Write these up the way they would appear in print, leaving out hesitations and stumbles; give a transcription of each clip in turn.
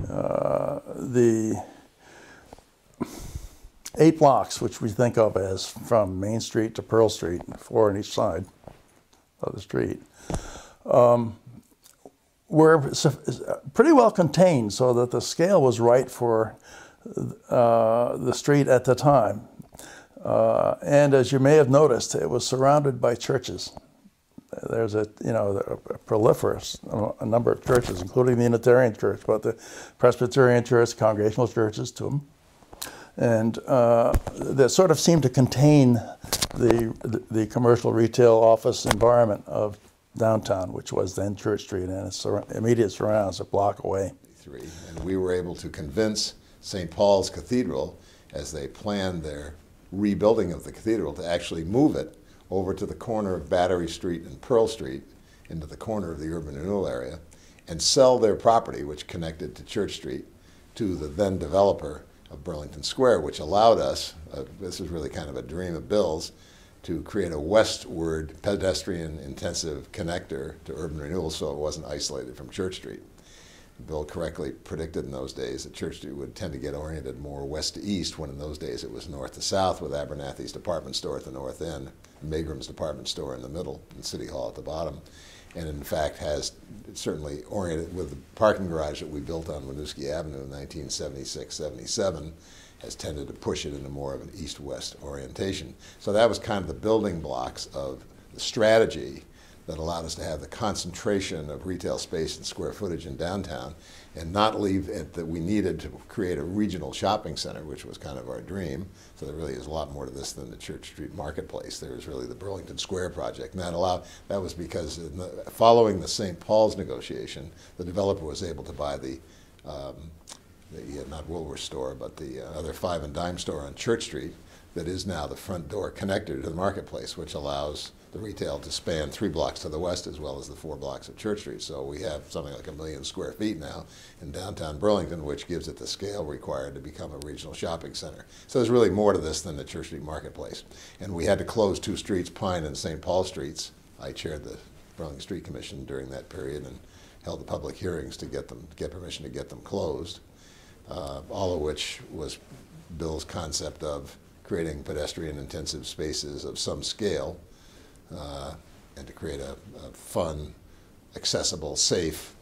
the 8 blocks, which we think of as from Main Street to Pearl Street, 4 on each side of the street, were pretty well contained so that the scale was right for the street at the time. And as you may have noticed, it was surrounded by churches. There's a proliferous number of churches, including the Unitarian Church, but the Presbyterian Church, Congregational churches, to them. And that sort of seemed to contain the commercial retail office environment of downtown, which was then Church Street and its immediate surrounds, a block away. And we were able to convince St. Paul's Cathedral, as they planned their rebuilding of the cathedral, to actually move it over to the corner of Battery Street and Pearl Street, into the corner of the urban renewal area, and sell their property, which connected to Church Street, to the then developer of Burlington Square, which allowed us, this is really kind of a dream of Bill's, to create a westward pedestrian-intensive connector to urban renewal so it wasn't isolated from Church Street. Bill correctly predicted in those days that Church Street would tend to get oriented more west to east, when in those days it was north to south, with Abernathy's department store at the north end, Megram's department store in the middle, and City Hall at the bottom. And in fact has certainly oriented, with the parking garage that we built on Winooski Avenue in 1976-77, has tended to push it into more of an east-west orientation. So that was kind of the building blocks of the strategy that allowed us to have the concentration of retail space and square footage in downtown, and not leave it that we needed to create a regional shopping center, which was kind of our dream. So there really is a lot more to this than the Church Street Marketplace. There was really the Burlington Square project, and that was because following the St. Paul's negotiation, the developer was able to buy not Woolworth store, but the other 5 and Dime store on Church Street, that is now the front door connector to the marketplace, which allows the retail to span 3 blocks to the west as well as the 4 blocks of Church Street. So we have something like 1 million square feet now in downtown Burlington, which gives it the scale required to become a regional shopping center. So there's really more to this than the Church Street Marketplace. And we had to close 2 streets, Pine and St. Paul Streets. I chaired the Burlington Street Commission during that period and held the public hearings to get permission to get them closed, all of which was Bill's concept of creating pedestrian-intensive spaces of some scale, and to create a fun, accessible, safe,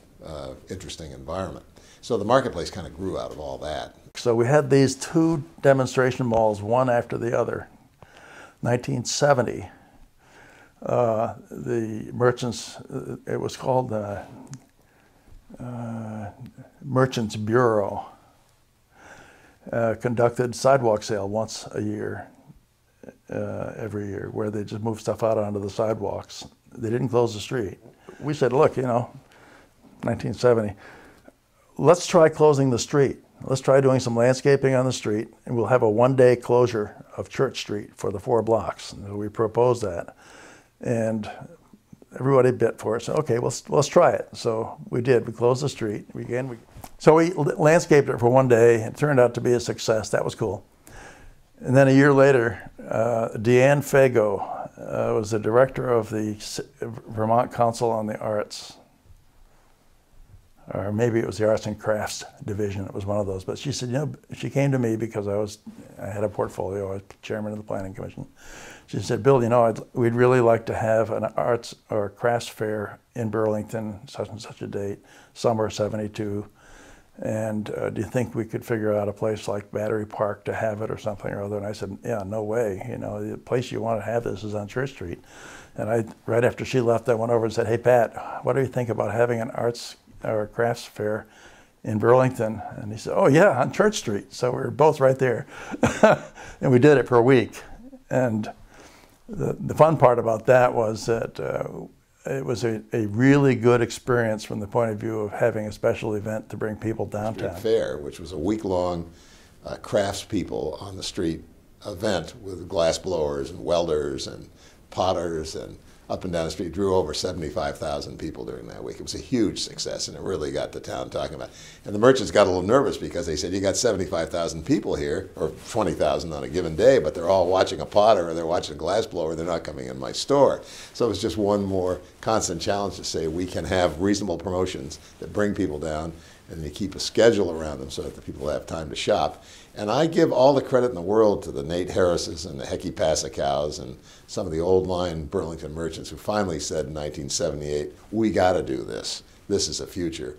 interesting environment. So the marketplace kind of grew out of all that. So we had these 2 demonstration malls, one after the other. 1970, the merchants, it was called the Merchants Bureau, conducted sidewalk sale once a year. Every year, where they just moved stuff out onto the sidewalks. They didn't close the street. We said, look, 1970, let's try closing the street. Let's try doing some landscaping on the street, and we'll have a 1-day closure of Church Street for the 4 blocks. And we proposed that, and everybody bit for it. So okay, let's try it. So we did. We closed the street. So we landscaped it for 1 day. It turned out to be a success. That was cool. And then a year later, Deanne Fago was the director of the Vermont Council on the Arts, or maybe it was the Arts and Crafts Division. It was one of those. But she said, she came to me because I had a portfolio. I was chairman of the Planning Commission. She said, Bill, we'd really like to have an arts or crafts fair in Burlington, such and such a date, summer '72. And do you think we could figure out a place like Battery Park to have it or something or other? And I said, yeah, no way. The place you want to have this is on Church Street. And right after she left, I went over and said, hey, Pat, what do you think about having an arts or crafts fair in Burlington? And he said, oh, yeah, on Church Street. So we were both right there. And we did it for a week. And the fun part about that was that it was a really good experience from the point of view of having a special event to bring people downtown. Street Fair, which was a week-long craftspeople on the street event with glass blowers and welders and potters, and up and down the street, drew over 75,000 people during that week. It was a huge success, and it really got the town talking about it. And the merchants got a little nervous because they said, you got 75,000 people here, or 20,000 on a given day, but they're all watching a potter or they're watching a glass blower, they're not coming in my store. So it was just one more constant challenge to say we can have reasonable promotions that bring people down and you keep a schedule around them so that the people have time to shop. And I give all the credit in the world to the Nate Harrises and the Hecky Passacows and some of the old line Burlington merchants who finally said in 1978, we got to do this. This is the future.